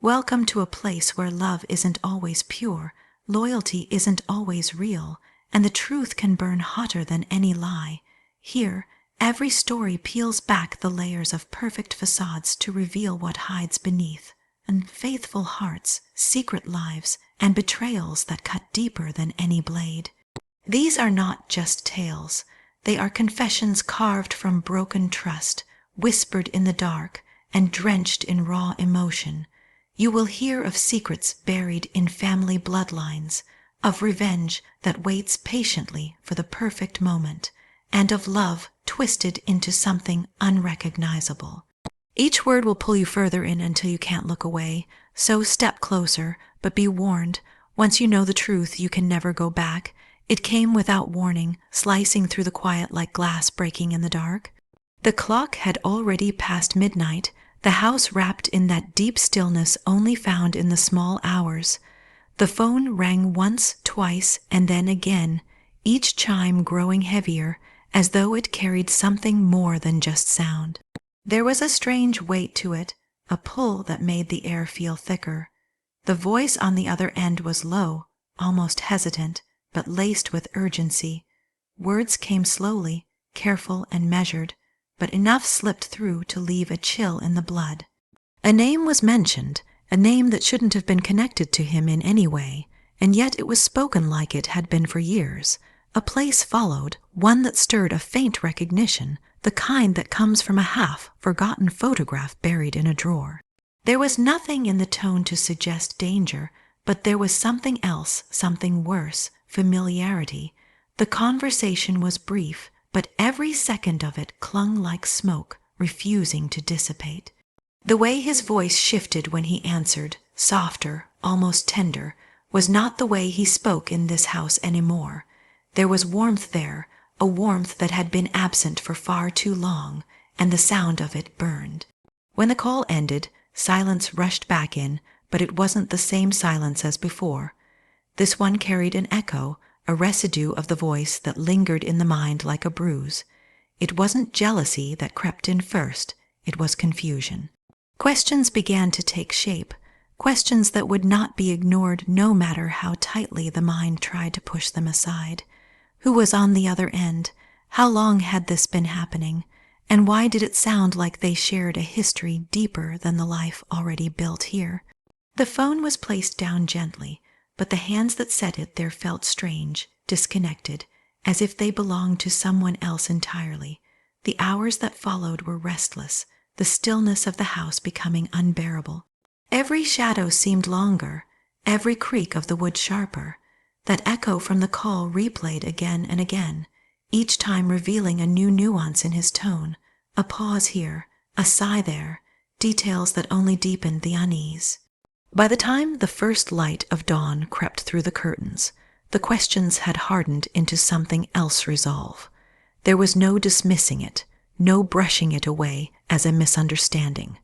Welcome to a place where love isn't always pure, loyalty isn't always real, and the truth can burn hotter than any lie. Here, every story peels back the layers of perfect facades to reveal what hides beneath, unfaithful hearts, secret lives, and betrayals that cut deeper than any blade. These are not just tales. They are confessions carved from broken trust, whispered in the dark, and drenched in raw emotion. You will hear of secrets buried in family bloodlines, of revenge that waits patiently for the perfect moment, and of love twisted into something unrecognizable. Each word will pull you further in until you can't look away, so step closer, but be warned, once you know the truth, you can never go back. It came without warning, slicing through the quiet like glass breaking in the dark. The clock had already passed midnight, the house wrapped in that deep stillness only found in the small hours. The phone rang once, twice, and then again, each chime growing heavier, as though it carried something more than just sound. There was a strange weight to it, a pull that made the air feel thicker. The voice on the other end was low, almost hesitant, but laced with urgency. Words came slowly, careful and measured, but enough slipped through to leave a chill in the blood. A name was mentioned, a name that shouldn't have been connected to him in any way, and yet it was spoken like it had been for years. A place followed, one that stirred a faint recognition, the kind that comes from a half-forgotten photograph buried in a drawer. There was nothing in the tone to suggest danger, but there was something else, something worse, familiarity. The conversation was brief, but every second of it clung like smoke, refusing to dissipate. The way his voice shifted when he answered, softer, almost tender, was not the way he spoke in this house anymore. There was warmth there, a warmth that had been absent for far too long, and the sound of it burned. When the call ended, silence rushed back in, but it wasn't the same silence as before. This one carried an echo, a residue of the voice that lingered in the mind like a bruise. It wasn't jealousy that crept in first, it was confusion. Questions began to take shape, questions that would not be ignored no matter how tightly the mind tried to push them aside. Who was on the other end? How long had this been happening? And why did it sound like they shared a history deeper than the life already built here? The phone was placed down gently, but the hands that set it there felt strange, disconnected, as if they belonged to someone else entirely. The hours that followed were restless, the stillness of the house becoming unbearable. Every shadow seemed longer, every creak of the wood sharper. That echo from the call replayed again and again, each time revealing a new nuance in his tone, a pause here, a sigh there, details that only deepened the unease. By the time the first light of dawn crept through the curtains, the questions had hardened into something else resolve. There was no dismissing it, no brushing it away as a misunderstanding.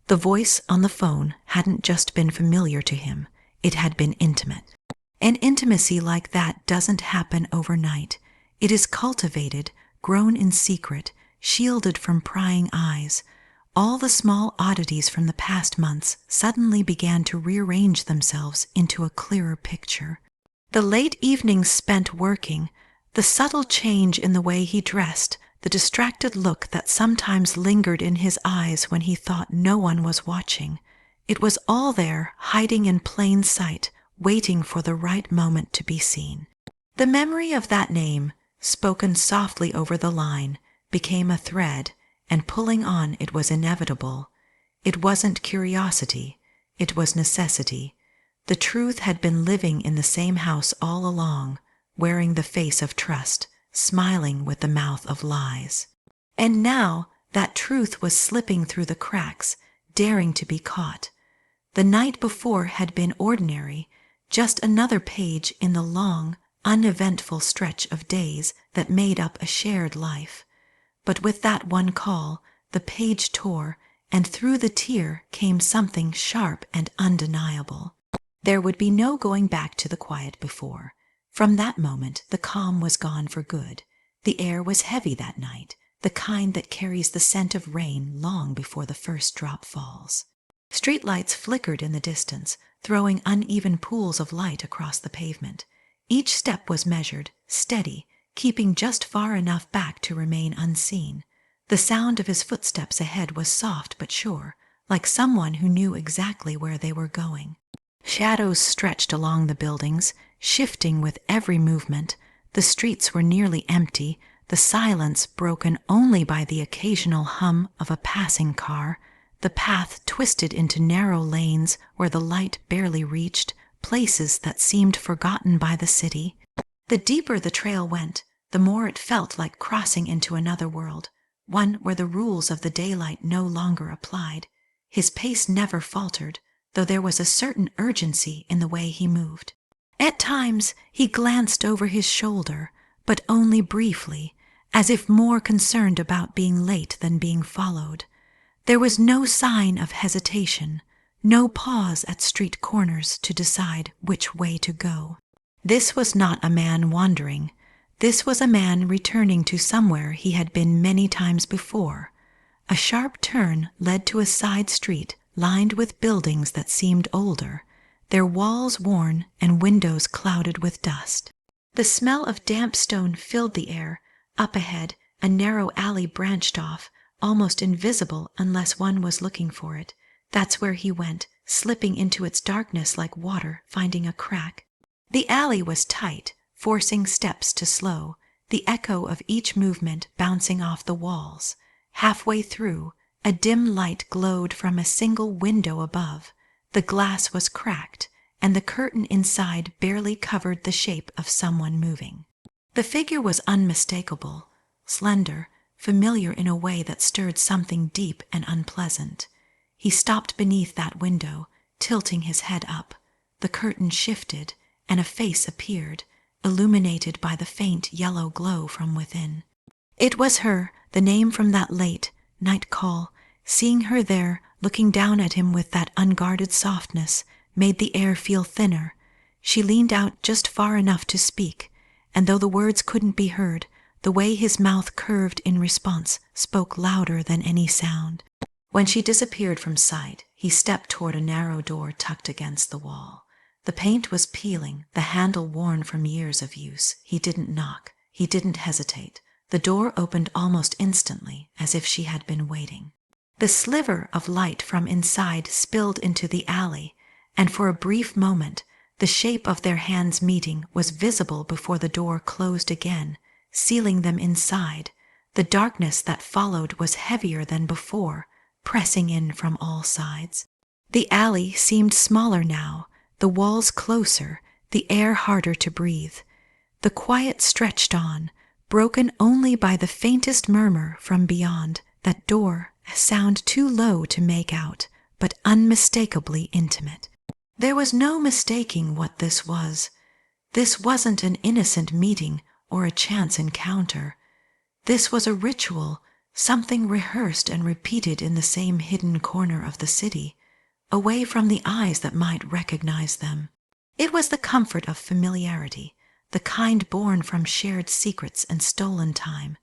The voice on the phone hadn't just been familiar to him, it had been intimate. And intimacy like that doesn't happen overnight. It is cultivated, grown in secret, shielded from prying eyes. All the small oddities from the past months suddenly began to rearrange themselves into a clearer picture. The late evenings spent working, the subtle change in the way he dressed, the distracted look that sometimes lingered in his eyes when he thought no one was watching. It was all there, hiding in plain sight, waiting for the right moment to be seen. The memory of that name, spoken softly over the line, became a thread, and pulling on it was inevitable. It wasn't curiosity, it was necessity. The truth had been living in the same house all along, wearing the face of trust, smiling with the mouth of lies. And now that truth was slipping through the cracks, daring to be caught. The night before had been ordinary, just another page in the long, uneventful stretch of days that made up a shared life. But with that one call, the page tore, and through the tear came something sharp and undeniable. There would be no going back to the quiet before. From that moment, the calm was gone for good. The air was heavy that night, the kind that carries the scent of rain long before the first drop falls. Streetlights flickered in the distance, throwing uneven pools of light across the pavement. Each step was measured, steady, keeping just far enough back to remain unseen. The sound of his footsteps ahead was soft but sure, like someone who knew exactly where they were going. Shadows stretched along the buildings, shifting with every movement. The streets were nearly empty, the silence broken only by the occasional hum of a passing car. The path twisted into narrow lanes where the light barely reached, places that seemed forgotten by the city. The deeper the trail went, the more it felt like crossing into another world, one where the rules of the daylight no longer applied. His pace never faltered, though there was a certain urgency in the way he moved. At times he glanced over his shoulder, but only briefly, as if more concerned about being late than being followed. There was no sign of hesitation, no pause at street corners to decide which way to go. This was not a man wandering. This was a man returning to somewhere he had been many times before. A sharp turn led to a side street lined with buildings that seemed older, their walls worn and windows clouded with dust. The smell of damp stone filled the air. Up ahead, a narrow alley branched off, almost invisible unless one was looking for it. That's where he went, slipping into its darkness like water finding a crack. The alley was tight, forcing steps to slow, the echo of each movement bouncing off the walls. Halfway through, a dim light glowed from a single window above. The glass was cracked, and the curtain inside barely covered the shape of someone moving. The figure was unmistakable, slender, familiar in a way that stirred something deep and unpleasant. He stopped beneath that window, tilting his head up. The curtain shifted, and a face appeared, illuminated by the faint yellow glow from within. It was her, the name from that late night call. Seeing her there, looking down at him with that unguarded softness, made the air feel thinner. She leaned out just far enough to speak, and though the words couldn't be heard, the way his mouth curved in response spoke louder than any sound. When she disappeared from sight, he stepped toward a narrow door tucked against the wall. The paint was peeling, the handle worn from years of use. He didn't knock. He didn't hesitate. The door opened almost instantly, as if she had been waiting. The sliver of light from inside spilled into the alley, and for a brief moment, the shape of their hands meeting was visible before the door closed again, sealing them inside. The darkness that followed was heavier than before, pressing in from all sides. The alley seemed smaller now, the walls closer, the air harder to breathe. The quiet stretched on, broken only by the faintest murmur from beyond. That door, a sound too low to make out, but unmistakably intimate. There was no mistaking what this was. This wasn't an innocent meeting or a chance encounter. This was a ritual, something rehearsed and repeated in the same hidden corner of the city, away from the eyes that might recognize them. It was the comfort of familiarity, the kind born from shared secrets and stolen time.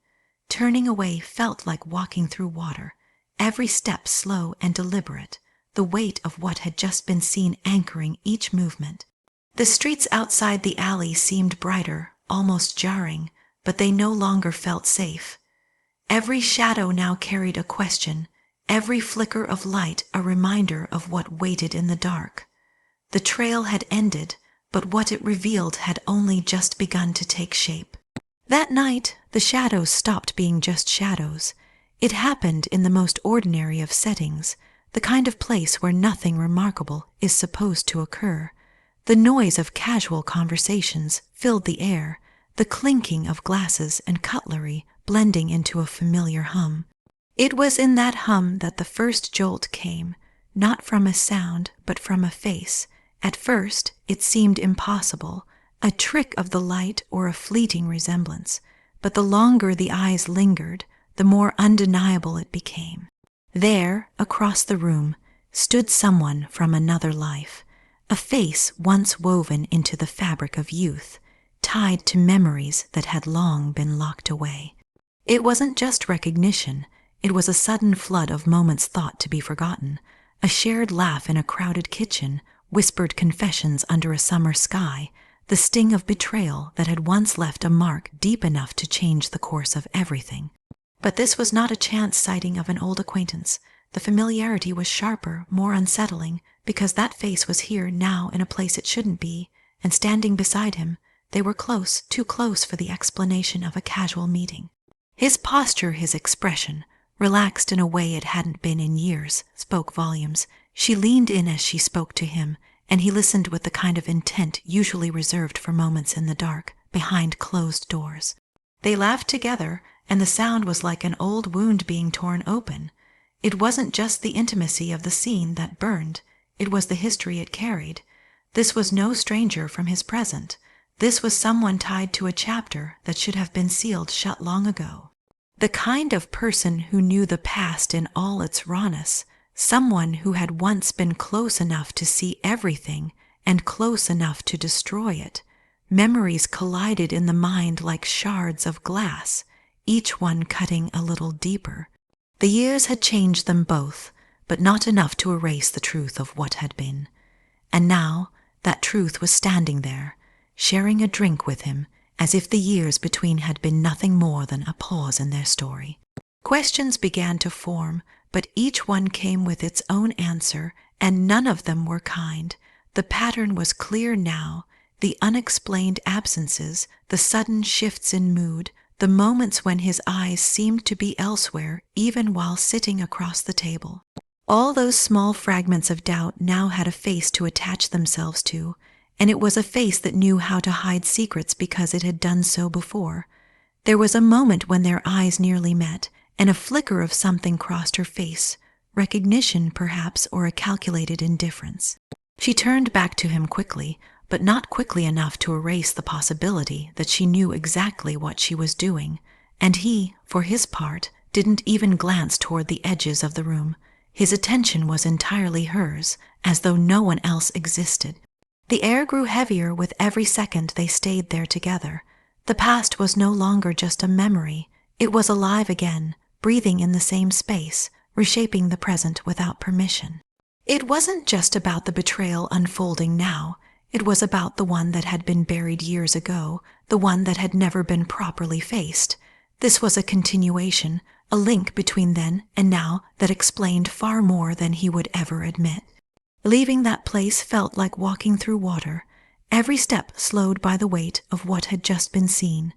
Turning away felt like walking through water, every step slow and deliberate, the weight of what had just been seen anchoring each movement. The streets outside the alley seemed brighter, almost jarring, but they no longer felt safe. Every shadow now carried a question, every flicker of light a reminder of what waited in the dark. The trail had ended, but what it revealed had only just begun to take shape. That night, the shadows stopped being just shadows. It happened in the most ordinary of settings, the kind of place where nothing remarkable is supposed to occur. The noise of casual conversations filled the air, the clinking of glasses and cutlery blending into a familiar hum. It was in that hum that the first jolt came, not from a sound, but from a face. At first, it seemed impossible, a trick of the light or a fleeting resemblance, but the longer the eyes lingered, the more undeniable it became. There, across the room, stood someone from another life, a face once woven into the fabric of youth, tied to memories that had long been locked away. It wasn't just recognition, it was a sudden flood of moments thought to be forgotten, A shared laugh in a crowded kitchen, whispered confessions under a summer sky, the sting of betrayal that had once left a mark deep enough to change the course of everything. But this was not a chance sighting of an old acquaintance. The familiarity was sharper, more unsettling, because that face was here now in a place it shouldn't be, and standing beside him, they were close, too close for the explanation of a casual meeting. His posture, his expression, relaxed in a way it hadn't been in years, spoke volumes. She leaned in as she spoke to him, and he listened with the kind of intent usually reserved for moments in the dark, behind closed doors. They laughed together, and the sound was like an old wound being torn open. It wasn't just the intimacy of the scene that burned, it was the history it carried. This was no stranger from his present. This was someone tied to a chapter that should have been sealed shut long ago. The kind of person who knew the past in all its rawness, someone who had once been close enough to see everything and close enough to destroy it. Memories collided in the mind like shards of glass, each one cutting a little deeper. The years had changed them both, but not enough to erase the truth of what had been. And now that truth was standing there, sharing a drink with him, as if the years between had been nothing more than a pause in their story. Questions began to form, but each one came with its own answer, and none of them were kind. The pattern was clear now, the unexplained absences, the sudden shifts in mood, the moments when his eyes seemed to be elsewhere even while sitting across the table. All those small fragments of doubt now had a face to attach themselves to, and it was a face that knew how to hide secrets because it had done so before. There was a moment when their eyes nearly met, and a flicker of something crossed her face, recognition perhaps, or a calculated indifference. She turned back to him quickly, but not quickly enough to erase the possibility that she knew exactly what she was doing, and he, for his part, didn't even glance toward the edges of the room. His attention was entirely hers, as though no one else existed. The air grew heavier with every second they stayed there together. The past was no longer just a memory. It was alive again, breathing in the same space, reshaping the present without permission. It wasn't just about the betrayal unfolding now. It was about the one that had been buried years ago, the one that had never been properly faced. This was a continuation, a link between then and now that explained far more than he would ever admit. Leaving that place felt like walking through water, every step slowed by the weight of what had just been seen.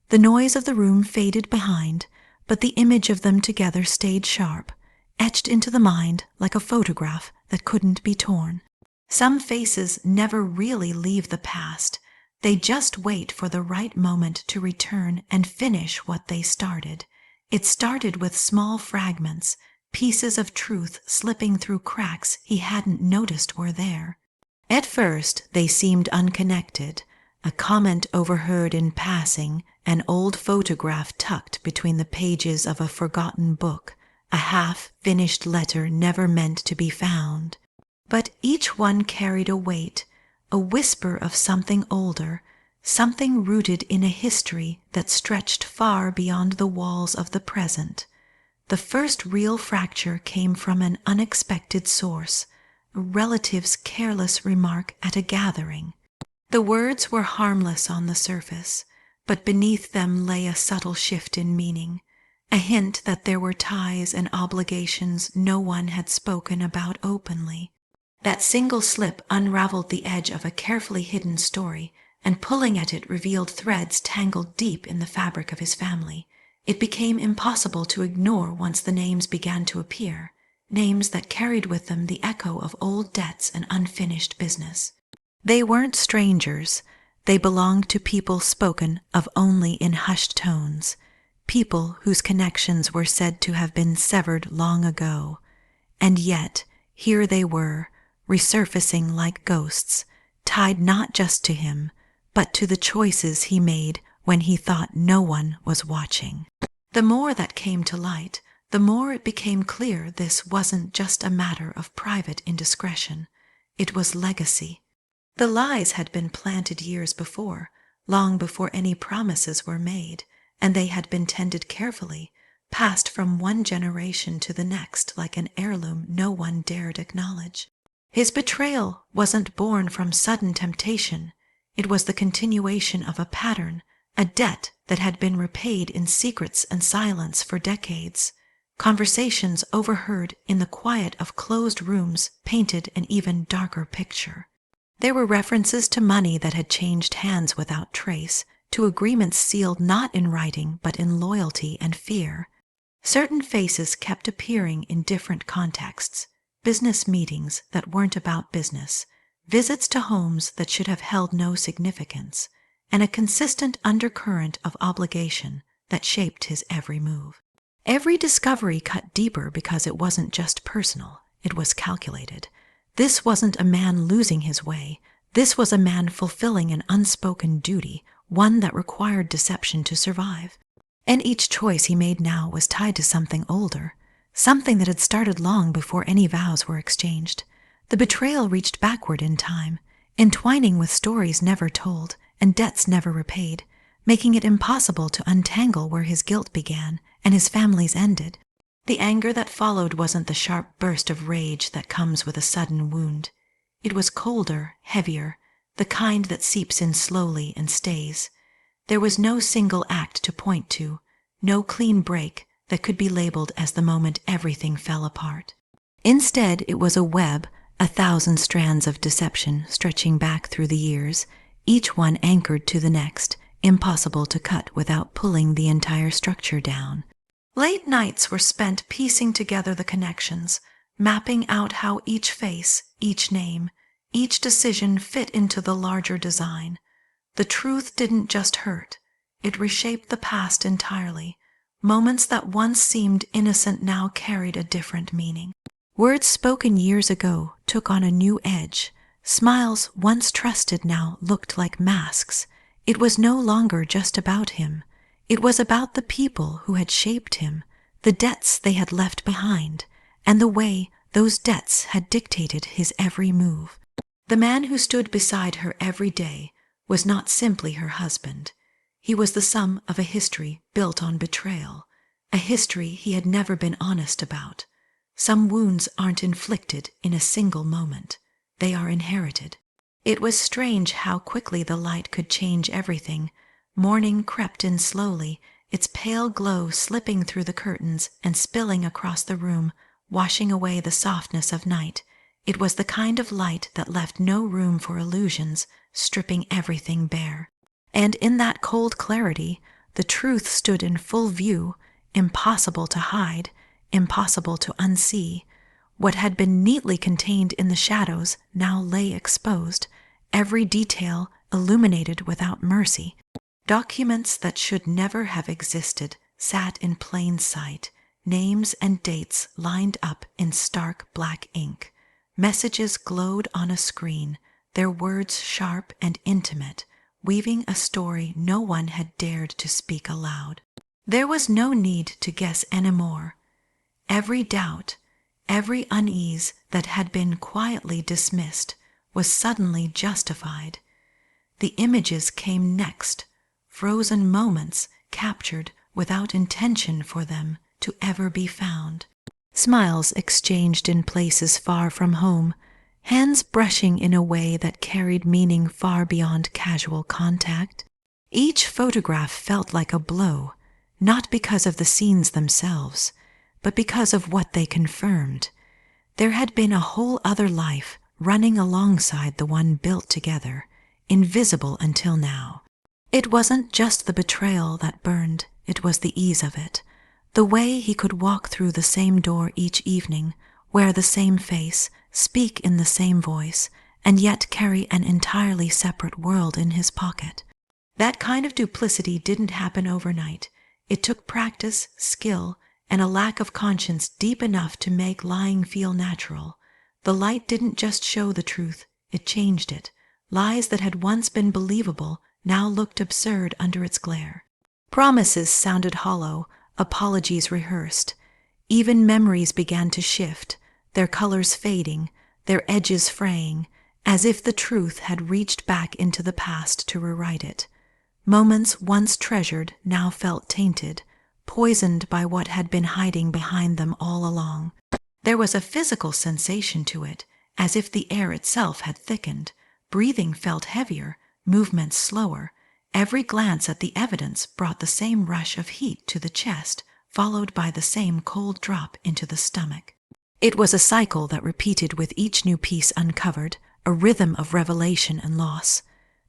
The noise of the room faded behind, but the image of them together stayed sharp, etched into the mind like a photograph that couldn't be torn. Some faces never really leave the past. They just wait for the right moment to return and finish what they started. It started with small fragments, pieces of truth slipping through cracks he hadn't noticed were there. At first, they seemed unconnected. A comment overheard in passing, an old photograph tucked between the pages of a forgotten book, a half-finished letter never meant to be found. But each one carried a weight, a whisper of something older, something rooted in a history that stretched far beyond the walls of the present. The first real fracture came from an unexpected source, a relative's careless remark at a gathering. The words were harmless on the surface, but beneath them lay a subtle shift in meaning, a hint that there were ties and obligations no one had spoken about openly. That single slip unraveled the edge of a carefully hidden story, and pulling at it revealed threads tangled deep in the fabric of his family. It became impossible to ignore once the names began to appear, names that carried with them the echo of old debts and unfinished business. They weren't strangers. They belonged to people spoken of only in hushed tones, people whose connections were said to have been severed long ago. And yet, here they were, resurfacing like ghosts, tied not just to him, but to the choices he made when he thought no one was watching. The more that came to light, the more it became clear this wasn't just a matter of private indiscretion. It was legacy. The lies had been planted years before, long before any promises were made, and they had been tended carefully, passed from one generation to the next like an heirloom no one dared acknowledge. His betrayal wasn't born from sudden temptation. It was the continuation of a pattern, a debt that had been repaid in secrets and silence for decades. Conversations overheard in the quiet of closed rooms painted an even darker picture. There were references to money that had changed hands without trace, to agreements sealed not in writing but in loyalty and fear. Certain faces kept appearing in different contexts: business meetings that weren't about business, visits to homes that should have held no significance, and a consistent undercurrent of obligation that shaped his every move. Every discovery cut deeper because it wasn't just personal, it was calculated. This wasn't a man losing his way. This was a man fulfilling an unspoken duty, one that required deception to survive. And each choice he made now was tied to something older, something that had started long before any vows were exchanged. The betrayal reached backward in time, entwining with stories never told and debts never repaid, making it impossible to untangle where his guilt began and his family's ended. The anger that followed wasn't the sharp burst of rage that comes with a sudden wound. It was colder, heavier, the kind that seeps in slowly and stays. There was no single act to point to, no clean break that could be labeled as the moment everything fell apart. Instead, it was a web, 1,000 strands of deception stretching back through the years, each one anchored to the next, impossible to cut without pulling the entire structure down. Late nights were spent piecing together the connections, mapping out how each face, each name, each decision fit into the larger design. The truth didn't just hurt, it reshaped the past entirely. Moments that once seemed innocent now carried a different meaning. Words spoken years ago took on a new edge. Smiles once trusted now looked like masks. It was no longer just about him. It was about the people who had shaped him, the debts they had left behind, and the way those debts had dictated his every move. The man who stood beside her every day was not simply her husband. He was the sum of a history built on betrayal, a history he had never been honest about. Some wounds aren't inflicted in a single moment. They are inherited. It was strange how quickly the light could change everything. Morning crept in slowly, its pale glow slipping through the curtains and spilling across the room, washing away the softness of night. It was the kind of light that left no room for illusions, stripping everything bare. And in that cold clarity, the truth stood in full view, impossible to hide, impossible to unsee. What had been neatly contained in the shadows now lay exposed, every detail illuminated without mercy. Documents that should never have existed sat in plain sight, names and dates lined up in stark black ink. Messages glowed on a screen, their words sharp and intimate, weaving a story no one had dared to speak aloud. There was no need to guess anymore. Every doubt, every unease that had been quietly dismissed was suddenly justified. The images came next, frozen moments captured without intention for them to ever be found. Smiles exchanged in places far from home, hands brushing in a way that carried meaning far beyond casual contact. Each photograph felt like a blow, not because of the scenes themselves, but because of what they confirmed. There had been a whole other life running alongside the one built together, invisible until now. It wasn't just the betrayal that burned, it was the ease of it. The way he could walk through the same door each evening, wear the same face, speak in the same voice, and yet carry an entirely separate world in his pocket. That kind of duplicity didn't happen overnight. It took practice, skill, and a lack of conscience deep enough to make lying feel natural. The light didn't just show the truth, it changed it. Lies that had once been believable now looked absurd under its glare. Promises sounded hollow, apologies rehearsed. Even memories began to shift, their colors fading, their edges fraying, as if the truth had reached back into the past to rewrite it. Moments once treasured now felt tainted, poisoned by what had been hiding behind them all along. There was a physical sensation to it, as if the air itself had thickened. Breathing felt heavier, movements slower. Every glance at the evidence brought the same rush of heat to the chest, followed by the same cold drop into the stomach. It was a cycle that repeated with each new piece uncovered, a rhythm of revelation and loss.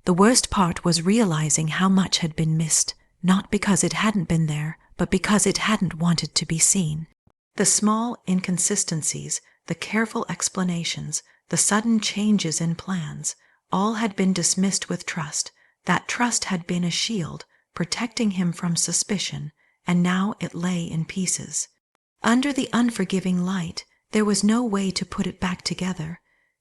The worst part was realizing how much had been missed, not because it hadn't been there, but because it hadn't wanted to be seen. The small inconsistencies, the careful explanations, the sudden changes in plans, all had been dismissed with trust. That trust had been a shield, protecting him from suspicion, and now it lay in pieces. Under the unforgiving light, there was no way to put it back together.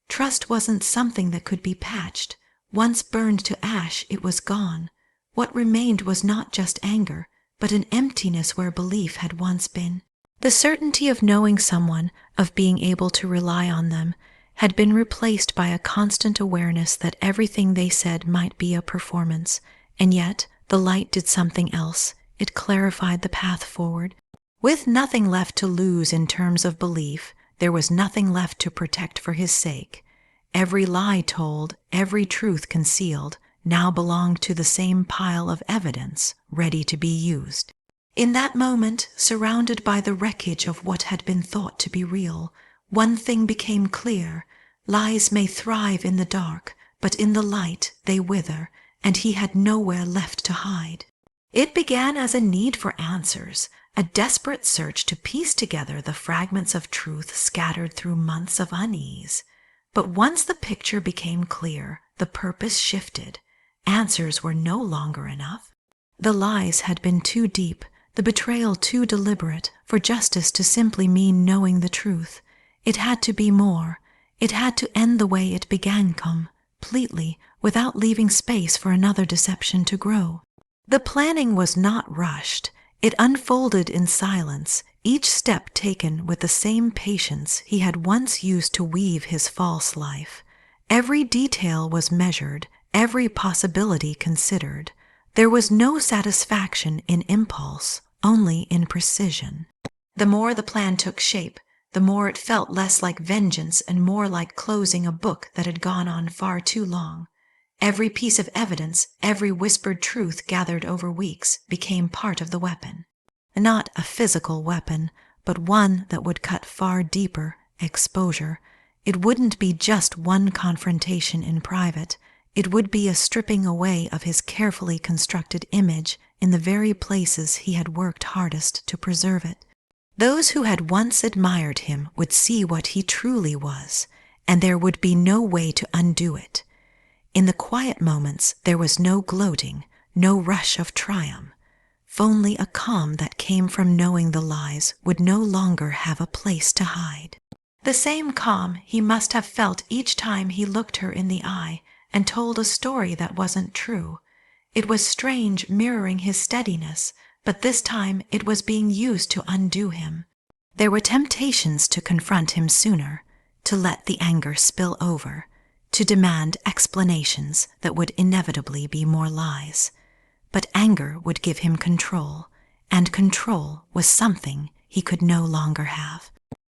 Trust wasn't something that could be patched. Once burned to ash, it was gone. What remained was not just anger, but an emptiness where belief had once been. The certainty of knowing someone, of being able to rely on them, had been replaced by a constant awareness that everything they said might be a performance, and yet the light did something else. It clarified the path forward. With nothing left to lose in terms of belief, there was nothing left to protect for his sake. Every lie told, every truth concealed, now belonged to the same pile of evidence, ready to be used. In that moment, surrounded by the wreckage of what had been thought to be real, one thing became clear. Lies may thrive in the dark, but in the light they wither, and he had nowhere left to hide. It began as a need for answers, a desperate search to piece together the fragments of truth scattered through months of unease. But once the picture became clear, the purpose shifted. Answers were no longer enough. The lies had been too deep, the betrayal too deliberate, for justice to simply mean knowing the truth. It had to be more. It had to end the way it began, completely, without leaving space for another deception to grow. The planning was not rushed. It unfolded in silence, each step taken with the same patience he had once used to weave his false life. Every detail was measured, every possibility considered. There was no satisfaction in impulse, only in precision. The more the plan took shape, the more it felt less like vengeance and more like closing a book that had gone on far too long. Every piece of evidence, every whispered truth gathered over weeks became part of the weapon. Not a physical weapon, but one that would cut far deeper, exposure. It wouldn't be just one confrontation in private. It would be a stripping away of his carefully constructed image in the very places he had worked hardest to preserve it. Those who had once admired him would see what he truly was, and there would be no way to undo it. In the quiet moments, there was no gloating, no rush of triumph, only a calm that came from knowing the lies would no longer have a place to hide. The same calm he must have felt each time he looked her in the eye and told a story that wasn't true. It was strange mirroring his steadiness, but this time it was being used to undo him. There were temptations to confront him sooner, to let the anger spill over, to demand explanations that would inevitably be more lies. But anger would give him control, and control was something he could no longer have.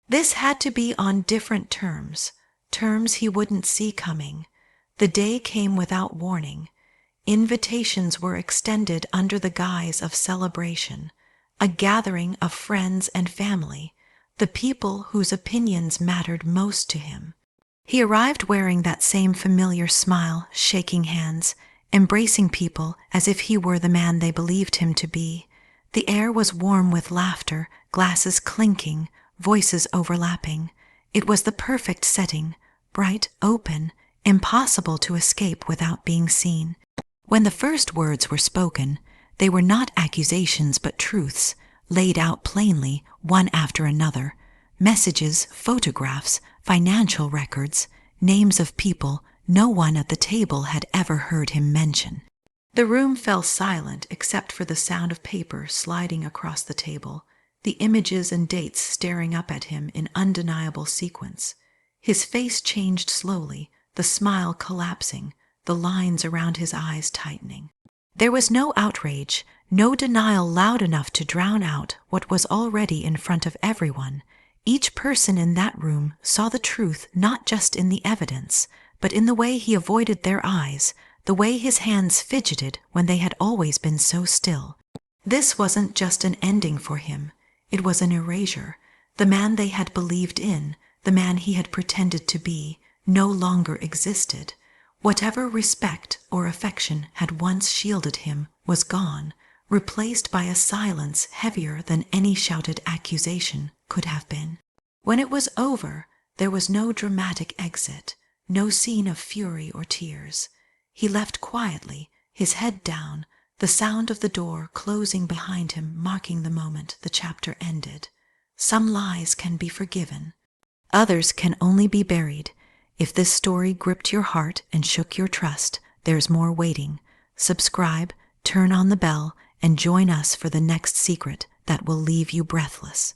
This had to be on different terms, terms he wouldn't see coming. The day came without warning. Invitations were extended under the guise of celebration, a gathering of friends and family, the people whose opinions mattered most to him. He arrived wearing that same familiar smile, shaking hands, embracing people as if he were the man they believed him to be. The air was warm with laughter, glasses clinking, voices overlapping. It was the perfect setting, bright, open, impossible to escape without being seen. When the first words were spoken, they were not accusations but truths, laid out plainly, one after another. Messages, photographs, financial records, names of people no one at the table had ever heard him mention. The room fell silent except for the sound of paper sliding across the table, the images and dates staring up at him in undeniable sequence. His face changed slowly, the smile collapsing, the lines around his eyes tightening. There was no outrage, No denial loud enough to drown out what was already in front of everyone. Each person in that room saw the truth not just in the evidence, but in the way he avoided their eyes, the way his hands fidgeted when they had always been so still. This wasn't just an ending for him, it was an erasure. The man they had believed in, the man he had pretended to be, no longer existed. Whatever respect or affection had once shielded him was gone, replaced by a silence heavier than any shouted accusation could have been. When it was over, there was no dramatic exit, no scene of fury or tears. He left quietly, his head down, the sound of the door closing behind him marking the moment the chapter ended. Some lies can be forgiven. Others can only be buried. If this story gripped your heart and shook your trust, there's more waiting. Subscribe, turn on the bell, and join us for the next secret that will leave you breathless.